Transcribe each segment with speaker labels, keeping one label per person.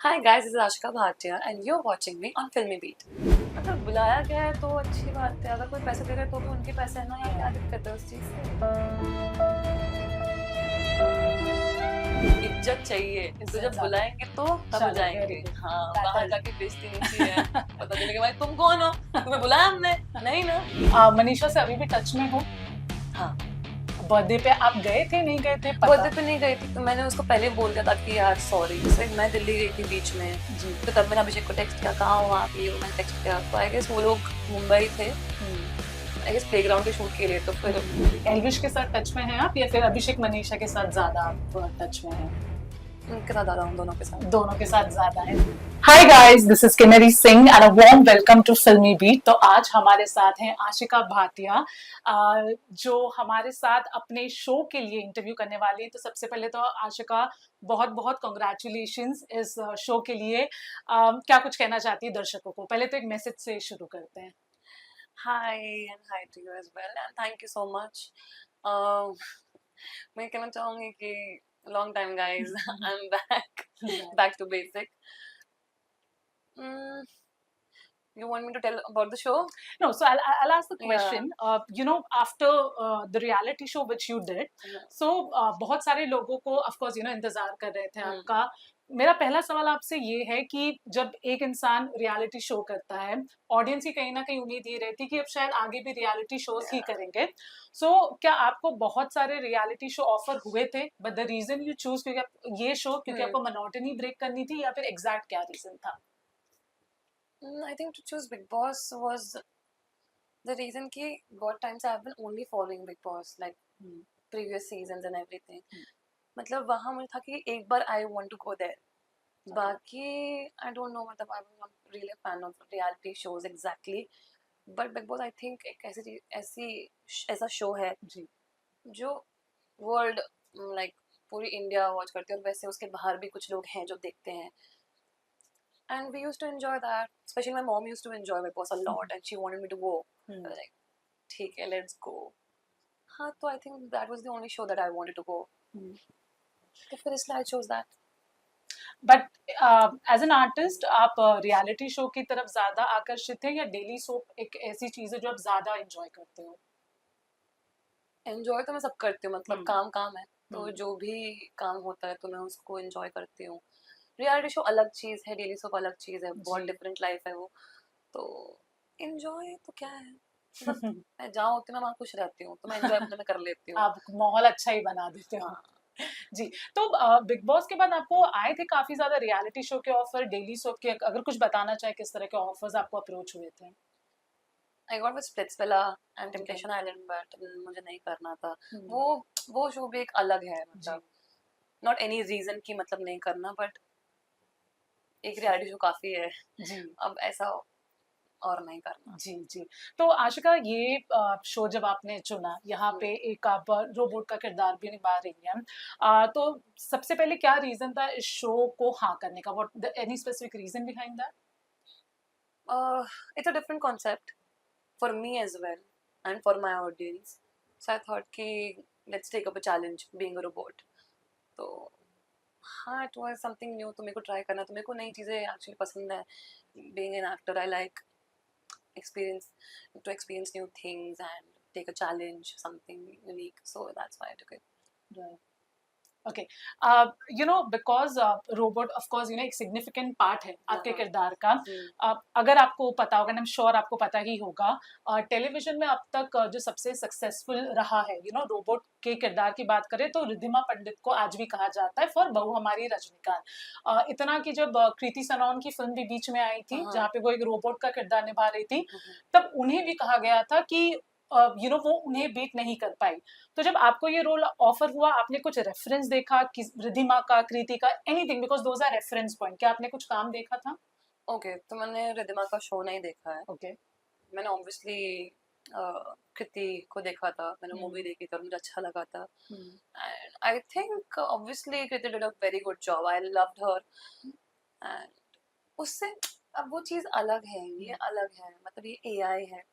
Speaker 1: Hi guys, this is Ashika Bhatia and you're watching me on Filmy Beat. मतलब बुलाया गया है तो अच्छी बात है, अगर कोई पैसे दे रहा है तो भी उनके पैसे है ना यार, क्या दिक्कत है उस चीज से। इज्जत चाहिए तो जब बुलाएंगे तो तब जाएंगे। हाँ, बाहर जाके बेइज्जती नहीं चाहिए। पता चले कि भाई तुम कौन हो, तुम्हें बुलाया हमने नहीं ना।
Speaker 2: मनीषा से अभी भी टच में हो?
Speaker 1: हाँ,
Speaker 2: बर्थडे पे आप गए थे नहीं गए थे पता?
Speaker 1: बर्थडे पे नहीं गई थी तो मैंने उसको पहले बोल दिया था कि यार सॉरी, जैसे मैं दिल्ली गई थी बीच में
Speaker 2: जी।
Speaker 1: तो तब मैंने अभिषेक को टेक्स्ट किया, कहाँ हो आप, ये हो, मैंने टेक्स्ट किया तो आई गेस वो लोग मुंबई थे, आई गेस प्लेग्राउंड के शूट के लिए। तो फिर
Speaker 2: एल्विश के साथ टच में हैं आप या फिर अभिषेक मनीषा के साथ ज्यादा आप टच में हैं?
Speaker 1: उनके साथ आ रहा हूँ,
Speaker 2: दोनों के साथ ज्यादा है। Hi guys, this is Kinnari Singh and a warm welcome to Filmibeat. तो आज हमारे साथ हैं आशिका भाटिया, जो हमारे साथ अपने शो के लिए इंटरव्यू करने वाली है। तो सबसे पहले तो आशिका बहुत बहुत कॉन्ग्रेचुलेशंस इस शो के लिए। क्या कुछ कहना चाहती है दर्शकों को? पहले तो एक मैसेज से शुरू करते हैं।
Speaker 1: Hi and hi to you as well and thank you so much. मैं कहना चाहूंगी कि long time guys, I am back to basic. You want me to tell about the show?
Speaker 2: No, so I'll ask the question. After the reality show which you did, so बहुत सारे लोगों को of course इंतजार कर रहे थे आपका। मेरा पहला सवाल आपसे ये है कि जब एक इंसान रियलिटी शो करता है, ऑडियंस की कहीं ना कहीं उम्मीद ये रहती है कि अब शायद आगे भी रियलिटी शोज ही करेंगे। सो क्या आपको बहुत सारे रियलिटी शो ऑफर हुए थे, but the reason you choose क्योंकि ये शो क्योंकि आपको मोनोटनी ब्रेक करनी थी, या फिर एग्जैक्ट क्या रीजन था?
Speaker 1: I think to choose Big Boss was the reason कि बहुत time से I've been only following Big Boss like previous seasons and everything. मतलब वहाँ मुझे था कि एक बार I want to go there. बाकी I don't know, मतलब I'm not really a fan of reality shows exactly. But Big Boss I think एक ऐसा शो है
Speaker 2: जी।
Speaker 1: जो वर्ल्ड like पूरी इंडिया वॉच करती है और वैसे उसके बाहर भी कुछ लोग हैं जो देखते हैं. And we used to enjoy that. Especially my mom used to enjoy Big Boss a lot, and she wanted me to go. I was like, "ठीक है, let's go." हाँ, तो I think that was the only show that I wanted to go. तो फिर इसलिए I chose that.
Speaker 2: But as an artist आप reality show की तरफ ज्यादा आकर्षित हैं या डेली सोप एक ऐसी चीज है जो आप ज्यादा एंजॉय करते हो?
Speaker 1: Enjoy तो मैं सब करती हूँ, मतलब काम काम है, तो जो भी काम होता है तो मैं उसको enjoy करती हूँ. रियलिटी शो अलग चीज है, डेली सोप अलग चीज है, बहुत डिफरेंट लाइफ है वो. तो एंजॉय तो क्या है, मतलब मैं जहाँ होती हूँ मैं वहाँ खुश रहती हूँ, तो मैं एंजॉय अपने में कर लेती हूँ.
Speaker 2: आप माहौल अच्छा ही बना देते हो। जी। तो बिग बॉस के बाद आपको आए थे काफी ज्यादा रियलिटी शो के ऑफर, डेली सोप के, अगर कुछ बताना चाहे किस तरह के ऑफर्स आपको अप्रोच हुए थे?
Speaker 1: I got with Splitsvilla and Temptation Island, but मुझे नहीं करना था. वो शो भी एक अलग है, मतलब not any reason कि मतलब नहीं करना, but एक रियलिटी शो काफी है.
Speaker 2: जी।
Speaker 1: अब ऐसा और नहीं करना.
Speaker 2: जी जी। तो आशिका, ये शो जब आपने चुना, यहाँ पे एक आप रोबोट का किरदार भी निभा रही हैं, तो सबसे पहले क्या रीजन था इस शो को हाँ करने का? What any specific reason behind that?
Speaker 1: It's a different concept for me as well and for my audience. So I thought कि let's take up a challenge being a robot. तो हाँ, it was something new, तो मेरे को try करना, तो मेरे को नई चीज़ें एक्चुअली पसंद है. Being an actor, I like experience new things and take a challenge, something unique. So that's why I took it.
Speaker 2: Right. Okay, because robot of course एक सिग्निफिकेंट पार्ट है आपके किरदार का. अगर आपको पता होगा, आई एम श्योर आपको पता ही होगा, टेलीविजन में अब तक जो सबसे सक्सेसफुल रहा है रोबोट के किरदार की बात करें तो रिद्धिमा पंडित को आज भी कहा जाता है फॉर बहू हमारी रजनीकांत. इतना कि जब कृति सनोन की फिल्म भी बीच में आई थी जहाँ पे वो एक रोबोट का किरदार निभा रही थी, तब उन्हें भी कहा गया था कि वो उन्हें बीट नहीं कर पाई. तो जब आपको ये रोल ऑफर हुआ, आपने कुछ रेफरेंस देखा कि रिद्धिमा का, कृति का, anything, because those are reference point, क्या आपने कुछ काम देखा था?
Speaker 1: ओके, तो मैंने रिद्धिमा का शो नहीं देखा है.
Speaker 2: ओके.
Speaker 1: मैंने ऑब्वियसली कृति को देखा था, मैंने मूवी देखी थी और मुझे अच्छा लगा था. And I think obviously Kriti did a very good job. I loved her. And उससे अब वो चीज़ अलग है, ये अलग है, मतलब ये एआई है.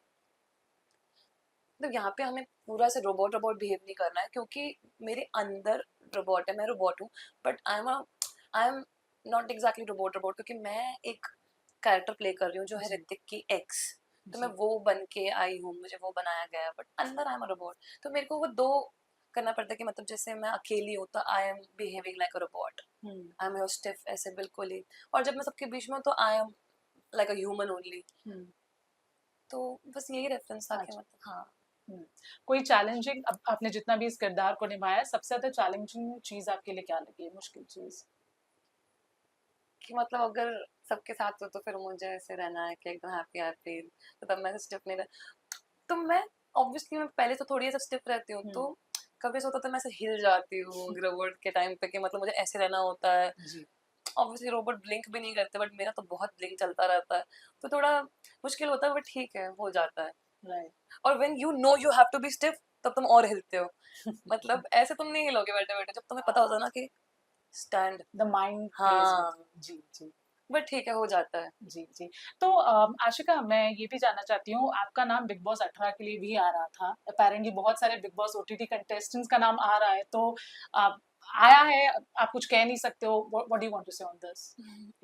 Speaker 1: मतलब यहाँ पे हमें पूरा से रोबोट रोबोट बिहेव नहीं करना है, क्योंकि मेरे अंदर रोबोट है, मैं रोबोट हूँ, but I am not exactly robot robot, क्योंकि मैं एक कैरेक्टर प्ले कर रही हूँ जो है
Speaker 2: जी
Speaker 1: ऋतिक की एक्स, तो मैं
Speaker 2: जी
Speaker 1: वो बन के आई हूँ, मुझे वो बनाया गया है, बट अंदर आई एम अ रोबोट। तो मेरे को वो दो करना पड़ता है कि मतलब जैसे मैं अकेली हूँ तो I M behaving like a robot,
Speaker 2: hmm
Speaker 1: I am stiff ऐसे बिल्कुल ही, और जब मैं सबके बीच में हूँ तो I am like a human only.
Speaker 2: हम्म
Speaker 1: तो बस यही रेफरेंस था कि
Speaker 2: अच्छा
Speaker 1: मतलब हाँ,
Speaker 2: हम्म। कोई चैलेंजिंग, आपने जितना भी इस किरदार को निभाया, सबसे ज्यादा चैलेंजिंग चीज आपके लिए क्या लगी है, मुश्किल चीज?
Speaker 1: कि मतलब अगर सबके साथ हो तो फिर मुझे ऐसे रहना है कि एकदम हैप्पी हैप्पी, तो तब मैं स्टिफ नहीं रह, तो मैं ऑब्वियसली मैं पहले तो थोड़ी ऐसा स्टिफ रहती हूँ, तो
Speaker 2: हम्म
Speaker 1: कभी ऐसा होता है तो मैं ऐसे हिल जाती हूँ रोबोट के टाइम पे कि मतलब मुझे ऐसे रहना होता है।
Speaker 2: जी
Speaker 1: ऑब्वियसली रोबोट ब्लिंक भी नहीं करते, बट मेरा तो बहुत ब्लिंक चलता रहता है, तो थोड़ा मुश्किल होता है, बट ठीक है हो जाता है।
Speaker 2: राइट
Speaker 1: और when you know you have to be stiff, तब तुम और हिलते हो, मतलब ऐसे तुम नहीं हिलोगे बैठे बैठे, जब तुम्हें पता होता है ना कि stand.
Speaker 2: The mind plays with
Speaker 1: हाँ,
Speaker 2: यू। जी जी
Speaker 1: बट ठीक है हो जाता है।
Speaker 2: जी जी। तो आशिका, मैं ये भी जानना चाहती हूँ, आपका नाम बिग बॉस 18 के लिए भी आ रहा था, अपेरेंटली बहुत सारे बिग बॉस ओटीटी कंटेस्टेंट्स का नाम आ रहा है, तो आप आया है, आप कुछ कह नहीं सकते हो, what do you want to say on this?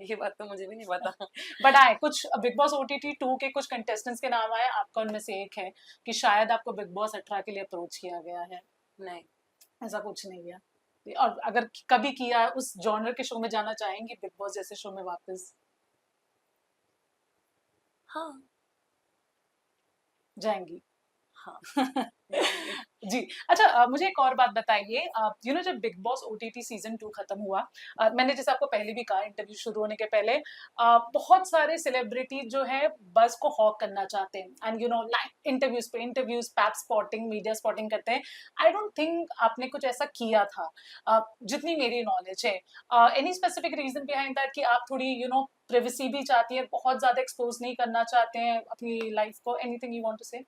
Speaker 1: ये बात तो मुझे भी नहीं पता।
Speaker 2: बट आए कुछ बिग बॉस ओटीटी 2 के कुछ कंटेस्टेंट्स के नाम आए, आपका उनमें से एक है कि शायद आपको बिग बॉस 18 के लिए अप्रोच किया गया है।
Speaker 1: नहीं।
Speaker 2: ऐसा कुछ नहीं है? और अगर कभी किया है, उस जॉनर के शो में जाना चाहेंगी, बिग बॉस जैसे शो में वापस
Speaker 1: हाँ।
Speaker 2: जाएंगी?
Speaker 1: हाँ, जाऊंगी।
Speaker 2: जी। अच्छा, मुझे एक और बात बताइए, जब बिग बॉस ओटीटी सीजन 2 खत्म हुआ, मैंने जैसे आपको पहले भी कहा इंटरव्यू शुरू होने के पहले, बहुत सारे सेलिब्रिटी जो है बस को हॉक करना चाहते हैं, एंड लाइक इंटरव्यूज पे interviews, pap spotting, media spotting करते हैं। आई डोंट थिंक आपने कुछ ऐसा किया था, जितनी मेरी नॉलेज है। Any specific reason behind that कि आप थोड़ी प्रिवेसी भी चाहती है, बहुत ज्यादा एक्सपोज नहीं करना चाहते हैं अपनी लाइफ को? एनीथिंग यू वांट टू से?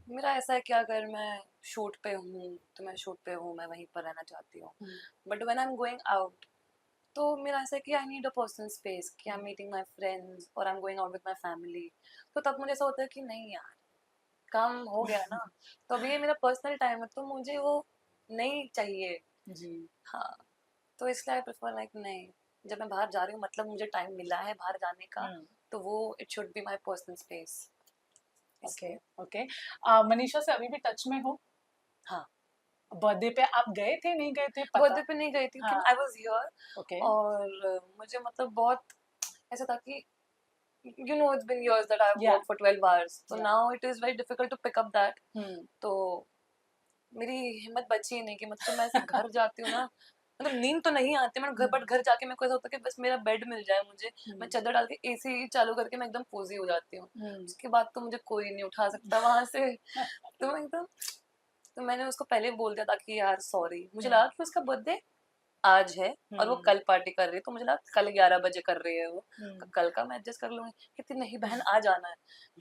Speaker 1: मेरा ऐसा है कि अगर मैं शूट पे हूँ तो मैं शूट पे हूँ, मैं वहीं पर रहना चाहती हूँ, but when I am going out तो मेरा ऐसा है कि I need a personal space, कि I am meeting my friends और I am going out with my family, तो तब मुझे ऐसा होता है कि नहीं यार, काम हो गया ना, तो अभी ये मेरा पर्सनल टाइम है, तो मुझे वो नहीं चाहिए।
Speaker 2: जी
Speaker 1: हाँ, तो इसलिए आई प्रेफर लाइक नहीं, जब मैं बाहर जा रही हूँ मतलब मुझे टाइम मिला है बाहर जाने का, तो वो it should be my personal space,
Speaker 2: okay
Speaker 1: इसलिए।
Speaker 2: ओके। मनीषा से अभी भी टच में हो?
Speaker 1: हाँ,
Speaker 2: बर्थडे पे आप गए थे, नहीं गए थे, पता?
Speaker 1: बर्थडे पे नहीं गई थी
Speaker 2: हाँ
Speaker 1: लेकिन आई वाज हियर,
Speaker 2: ओके
Speaker 1: और मुझे मतलब बहुत ऐसा था कि it's been years that I've
Speaker 2: या
Speaker 1: worked for 12 hours, so
Speaker 2: या
Speaker 1: now it is very difficult to pick up that,
Speaker 2: हम्म
Speaker 1: तो मेरी हिम्मत बची ही नहीं कि मतलब मैं ऐसे घर जाती हूँ ना, मतलब नींद तो नहीं आती, मैं घर, बट घर जाके मेरे को ऐसा होता है कि बस मेरा बेड मिल जाए मुझे, मैं चादर डाल के एसी चालू करके मैं एकदम कोजी हो जाती हूँ,
Speaker 2: हम्म
Speaker 1: उसके बाद तो मुझे कोई नहीं उठा सकता वहां से, तो मैं एकदम, तो मैंने उसको पहले बोल दिया था कि यार सॉरी, मुझे लगा कि उसका बर्थडे आज है और वो
Speaker 2: हम्म
Speaker 1: कल पार्टी कर रही है, तो मुझे लगा कल 11 बजे कर रही है वो,
Speaker 2: हम्म
Speaker 1: कल का मैं एडजस्ट कर लूंगी, कहती नहीं बहन आज आना है,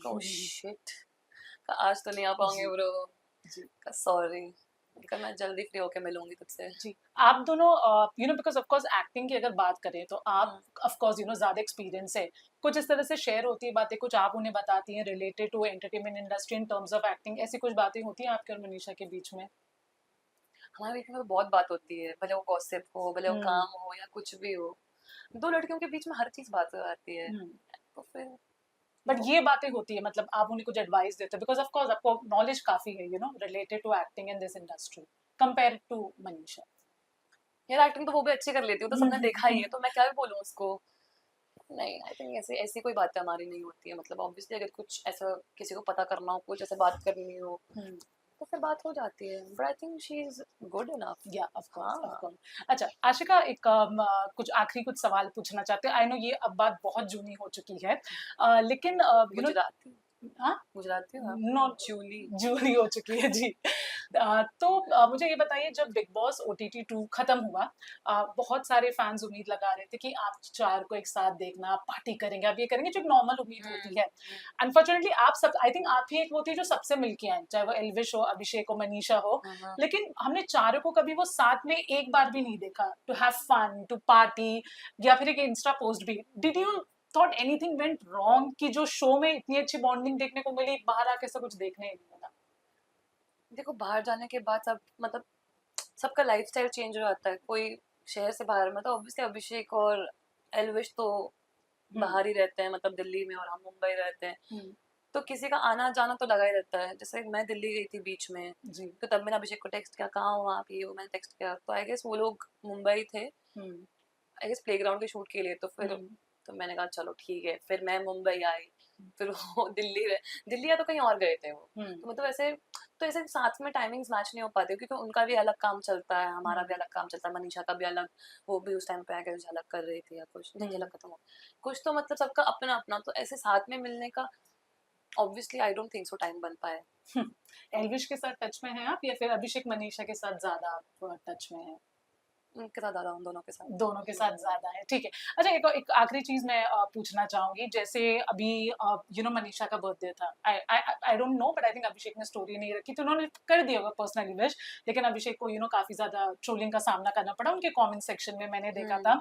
Speaker 1: ओह शिट, आज तो नहीं आ पाऊंगी
Speaker 2: जी
Speaker 1: ब्रो,
Speaker 2: जी
Speaker 1: सॉरी, कल मैं जल्दी फ्री होके मिलूंगी तुझसे।
Speaker 2: जी। आप दोनों, बिकॉज ऑफ कोर्स एक्टिंग की अगर बात करें तो आप
Speaker 1: हाँ,
Speaker 2: ऑफ कोर्स ज्यादा एक्सपीरियंस है, कुछ इस तरह से शेयर होती है बातें, कुछ आप उन्हें बताती हैं related to entertainment industry in terms of acting, ऐसी कुछ बातें होती हैं आपके और मनीषा के बीच में?
Speaker 1: हमारे बीच में तो बहुत बात होती है, भले वो गॉसिप हो, भले वो
Speaker 2: हम्म
Speaker 1: काम हो या कुछ भी हो, दो लड़कियों के बीच में हर चीज बात हो आती है,
Speaker 2: हम्म।
Speaker 1: तो फिर
Speaker 2: बट ये बातें होती है, मतलब आप उन्हें कुछ एडवाइस देते हो, बिकॉज ऑफ कोर्स आपको नॉलेज काफी है related to acting in this industry compare to Manisha.
Speaker 1: यार एक्टिंग तो वो भी अच्छी कर लेती हूँ, तो सबने देखा ही है, तो मैं क्या भी बोलूँ उसको। नहीं, आई थिंक ऐसे ऐसी कोई बातें हमारी नहीं होती है, मतलब ऑब्वियसली अगर कुछ ऐसा किसी को पता करना हो, कुछ ऐसे बात करनी हो,
Speaker 2: हम्म
Speaker 1: तो फिर बात हो जाती है, but I think she is good enough.
Speaker 2: या ऑफ कोर्स ऑफ
Speaker 1: हाँ,
Speaker 2: कोर्स। अच्छा आशिका, एक कुछ आखिरी कुछ सवाल पूछना चाहते हैं, आई नो ये अब बात बहुत जूनी हो चुकी है, लेकिन
Speaker 1: गुजराती,
Speaker 2: हाँ,
Speaker 1: गुजराती हो आप?
Speaker 2: नो,
Speaker 1: जूली।
Speaker 2: जूली हो चुकी है जी। तो मुझे ये बताइए, जब बिग बॉस ओटीटी 2 खत्म हुआ, बहुत सारे फैंस उम्मीद लगा रहे थे कि आप चार को एक साथ देखना, आप पार्टी करेंगे, आप ये करेंगे, जो एक नॉर्मल उम्मीद होती है। अनफॉर्चुनेटली आप सब, आई थिंक आप ही एक वो थी जो सबसे मिलके आए, चाहे वो एल्विश हो, अभिषेक हो, मनीषा हो,
Speaker 1: हाँ,
Speaker 2: लेकिन हमने चारों को कभी वो साथ में एक बार भी नहीं देखा, to have fun, to party, या फिर एक इंस्टा पोस्ट भी। Did you thought anything went wrong कि जो शो में इतनी अच्छी बॉन्डिंग देखने को मिली, बाहर आके ऐसा कुछ देखने ही नहीं मिला?
Speaker 1: देखो बाहर जाने के बाद सब मतलब सबका लाइफस्टाइल चेंज हो जाता है, कोई शहर से बाहर, मतलब ऑब्वियसली अभिषेक और एलविश तो बाहर ही रहते हैं, मतलब दिल्ली में, और हम मुंबई रहते हैं, तो किसी का आना जाना तो लगा ही रहता है। जैसे मैं दिल्ली गई थी बीच में,
Speaker 2: जी।
Speaker 1: तो तब मैंने अभिषेक को टेक्स्ट किया, कहाँ हो आप, ये वो, मैंने टेक्स्ट किया, तो आई गेस वो लोग मुंबई थे, आई गेस प्लेग्राउंड के शूट के लिए, तो फिर तो मैंने कहा चलो ठीक है, फिर मैं मुंबई आई, फिर वो दिल्ली या तो कहीं और गए थे वो, तो मतलब ऐसे साथ में टाइमिंग्स मैच नहीं हो पाती, क्योंकि उनका भी अलग काम चलता है, हमारा भी अलग काम चलता है, मनीषा का भी अलग, वो भी उस टाइम पे आके झलक कर रही थी या कुछ नहीं, झलक खत्म हो कुछ, तो मतलब सबका अपना अपना, तो ऐसे साथ में मिलने का obviously I don't think so time बन पाए।
Speaker 2: एल्विश के साथ टच में हैं आप, या फिर अभिषेक मनीषा के साथ ज्यादा आप टच में हैं?
Speaker 1: उनके साथ ज्यादा, उन दोनों के साथ।
Speaker 2: दोनों के साथ ज्यादा है, ठीक है। अच्छा, एक आखिरी चीज मैं पूछना चाहूंगी, जैसे अभी मनीषा का बर्थडे था, I don't know, but I think Abhishek ने स्टोरी नहीं रखी, तो उन्होंने कर दिया होगा पर्सनली विश, लेकिन अभिषेक को काफी ज्यादा ट्रोलिंग का सामना करना पड़ा उनके कमेंट सेक्शन में, मैंने देखा था।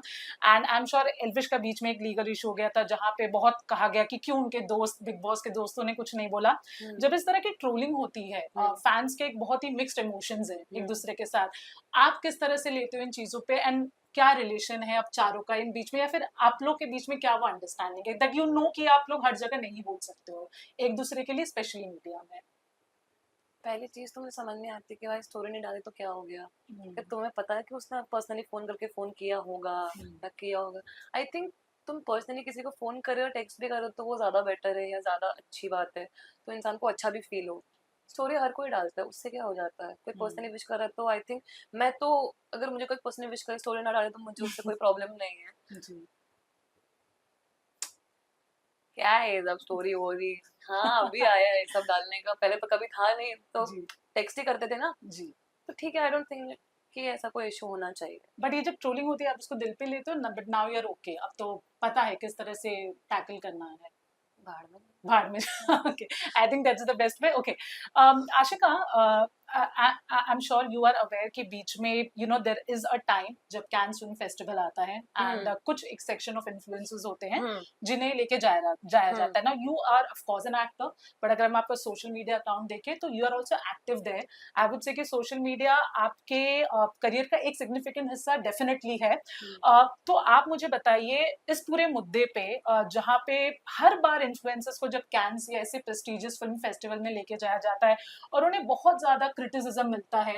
Speaker 2: And I am sure Elvish का बीच में एक लीगल इशू हो गया था, जहाँ पे बहुत कहा गया कि क्यों उनके दोस्त, बिग बॉस के दोस्तों ने कुछ नहीं बोला। जब इस तरह की ट्रोलिंग होती है, फैंस के एक बहुत ही मिक्स्ड इमोशंस है एक दूसरे के साथ, आप किस तरह से लेते हो इन चीजों पे, एंड क्या रिलेशन है आप चारों का इन बीच में, या फिर आप लोग के बीच में क्या वो अंडरस्टैंडिंग है दैट यू नो कि आप लोग हर जगह नहीं बोल सकते हो एक दूसरे के लिए, स्पेशली मीडिया में?
Speaker 1: पहली चीज तो मुझे समझ नहीं आती कि भाई स्टोरी नहीं डाली तो क्या हो गया, कि तुम्हें पता है कि उसने पर्सनली फोन करके फोन किया होगा या किया होगा, आई थिंक तुम पर्सनली किसी को फोन करे और टेक्स्ट भी करो तो वो ज्यादा बेटर है या ज्यादा अच्छी बात है, तो इंसान को अच्छा भी फील हो। स्टोरी हर कोई डालता है, उससे क्या हो जाता है, कोई पर्सनली विश कर रहा है तो आई थिंक, मैं तो, अगर मुझे कोई पर्सनली विश करे स्टोरी ना डाले तो मुझे उससे कोई प्रॉब्लम नहीं है।
Speaker 2: जी।
Speaker 1: क्या है ये सब स्टोरी हो रही, हाँ अभी आया है ये सब डालने का, पहले तो कभी था नहीं, तो
Speaker 2: जी।
Speaker 1: टेक्स्ट ही करते थे ना,
Speaker 2: जी।
Speaker 1: तो ठीक है, आई डोंट थिंक कि ऐसा कोई इशू होना चाहिए।
Speaker 2: बट ये जब ट्रोलिंग होती है आप उसको दिल पे लेते हो ना, but now you are okay, अब तो पता है किस तरह से टैकल करना है।
Speaker 1: भाड़ में।
Speaker 2: भाड़ में। Okay, I think that's the best way. Okay, Ashika, I am sure you are aware कि बीच में देयर इज अ टाइम जब कैंस फिल्म फेस्टिवल आता है, एंड कुछ एक सेक्शन ऑफ इन्फ्लुएंसर्स होते हैं जिन्हें लेके जाया जाता है ना। You are of course an actor, but अगर हम आपका सोशल मीडिया अकाउंट देखें तो you are also active there. I would say कि सोशल मीडिया आपके करियर का एक सिग्निफिकेंट हिस्सा डेफिनेटली है। तो आप मुझे बताइए इस पूरे मुद्दे पे, जहाँ पे हर बार इन्फ्लुएंसर्स को जब कैंस या ऐसे प्रेस्टिजियस फिल्म फेस्टिवल में लेके जाया जाता है और उन्हें बहुत ज्यादा क्रिटिसिज्म मिलता है,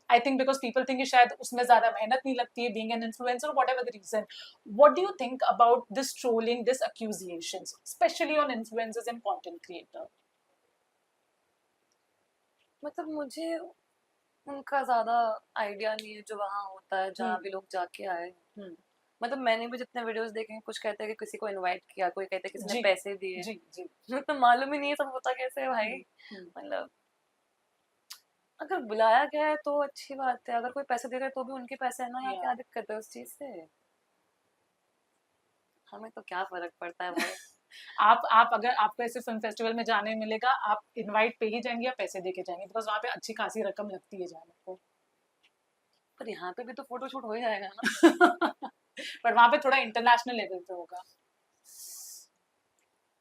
Speaker 2: I think because people think शायद उसमें ज्यादा मेहनत नहीं लगती है being an influencer, whatever the reason, what do you think about this trolling, this accusations, specially on influencers and content creator?
Speaker 1: मतलब मुझे उनका ज्यादा आइडिया नहीं है जो वहाँ होता है, जहाँ भी लोग जाके आए। मतलब मैंने भी जितने वीडियोस देखे हैं, कुछ कहते हैं कि किसी को इनवाइट किया, कोई कहते हैं किसी ने
Speaker 2: जी।
Speaker 1: पैसे दिए,
Speaker 2: जी। जी।
Speaker 1: मतलब मालूम ही नहीं है सब होता कैसे है भाई। मतलब अगर बुलाया गया है तो अच्छी बात है, अगर कोई पैसे दे रहा है तो भी उनके पैसे है ना, यहाँ क्या दिक्कत है उस चीज से, हमें तो क्या फर्क पड़ता है भाई।
Speaker 2: आप अगर आपको ऐसे फिल्म फेस्टिवल में जाने मिलेगा, आप इनवाइट पे ही जाएंगे या पैसे देके जाएंगे? बिकॉज वहाँ पे अच्छी खासी रकम लगती है जाने को।
Speaker 1: पर यहाँ पे भी तो फोटो शूट हो ही जाएगा ना।
Speaker 2: पर वहाँ पे थोड़ा इंटरनेशनल लेवल पे होगा।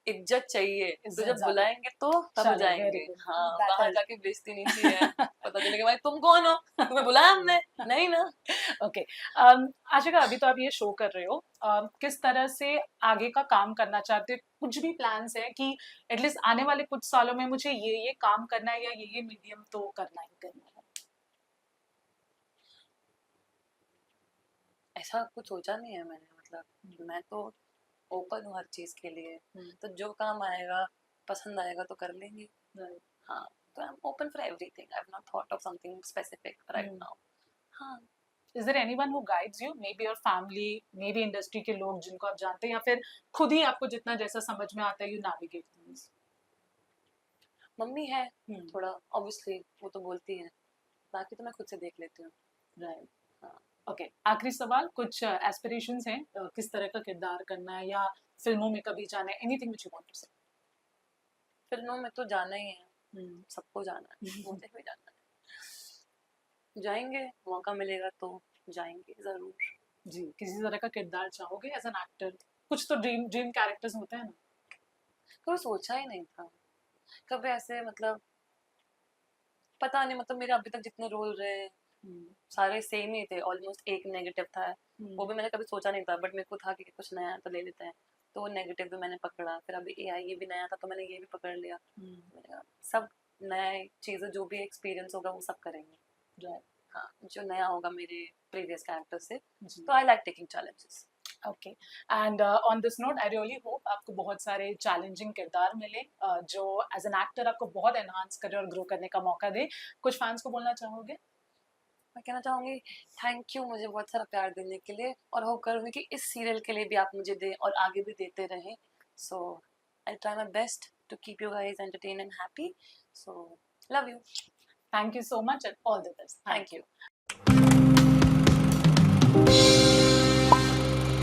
Speaker 1: इज्जत चाहिए, तो
Speaker 2: इज्जत
Speaker 1: जब
Speaker 2: ज्यादा।
Speaker 1: बुलाएंगे तो तब
Speaker 2: चलो, वेरी
Speaker 1: जाएंगे,
Speaker 2: गुड,
Speaker 1: हाँ
Speaker 2: दैट
Speaker 1: बाहर
Speaker 2: इज
Speaker 1: जाके बेइज्जती नहीं चाहिए, पता चलेगा भाई तुम कौन हो, तुम्हें बुलाया हमने, नहीं ना।
Speaker 2: ओके। आशिका, अभी तो आप ये शो कर रहे हो, किस तरह से आगे का काम करना चाहते हो? कुछ भी प्लान्स है कि एटलीस्ट आने वाले कुछ सालों में मुझे ये काम करना है, या ये मीडियम तो करना ही करना है?
Speaker 1: ऐसा कुछ सोचा नहीं है मैंने, मतलब मैं तो ओपन हूँ हर चीज के लिए, तो जो काम आएगा, पसंद आएगा तो कर लेंगे। हाँ, तो I am open for everything, I have not thought of something specific right now. हाँ।
Speaker 2: Is there anyone who guides you, maybe your family, maybe industry के लोग जिनको आप जानते हैं, या फिर खुद ही आपको जितना जैसा समझ में आता है यू नेविगेट थिंग्स?
Speaker 1: मम्मी है थोड़ा, ऑब्वियसली वो तो बोलती है, बाकी तो मैं खुद से देख लेती हूँ।
Speaker 2: राइट। ओके, आखिरी सवाल, कुछ एस्पिरेशंस हैं, किस तरह का किरदार करना है, या फिल्मों में कभी जाना है, anything which you want to say?
Speaker 1: फिल्मों में तो जाना ही है, सबको जाना है, मुझे भी जाना है, जाएंगे, मौका मिलेगा तो जाएंगे जरूर।
Speaker 2: जी, किसी तरह का किरदार चाहोगे एज एन एक्टर? कुछ तो ड्रीम ड्रीम कैरेक्टर्स होते हैं ना।
Speaker 1: कभी सोचा ही नहीं था, कभी ऐसे, मतलब पता नहीं, मतलब मेरे अभी तक जितने रोल रहे सारे सेम ही थे ऑलमोस्ट, एक नेगेटिव था, वो भी मैंने कभी सोचा नहीं था, बट मेरे को था कि कुछ नया है तो ले लेते हैं, तो वो नेगेटिव भी मैंने पकड़ा, फिर अभी एआई ये भी नया था तो मैंने ये भी पकड़ लिया। मैंने कहा सब नए चीज़ें जो भी एक्सपीरियंस होगा वो सब करेंगे। हाँ, जो नया होगा मेरे प्रीवियस कैरेक्टर से, तो I like taking challenges.
Speaker 2: Okay, and on this note I really hope आपको बहुत सारे चैलेंजिंग किरदार मिले जो एज एन एक्टर आपको बहुत एनहांस करे और ग्रो करने का मौका दे। कुछ फैंस को बोलना चाहोगे?
Speaker 1: मैं कहना चाहूँगी थैंक यू मुझे बहुत सारा प्यार देने के लिए, और होप करूँगी कि इस सीरियल के लिए भी आप मुझे दें और आगे भी देते रहें। So I try my best to keep you guys entertain and happy. So love you.
Speaker 2: Thank you so much and all the best.
Speaker 1: Thank you.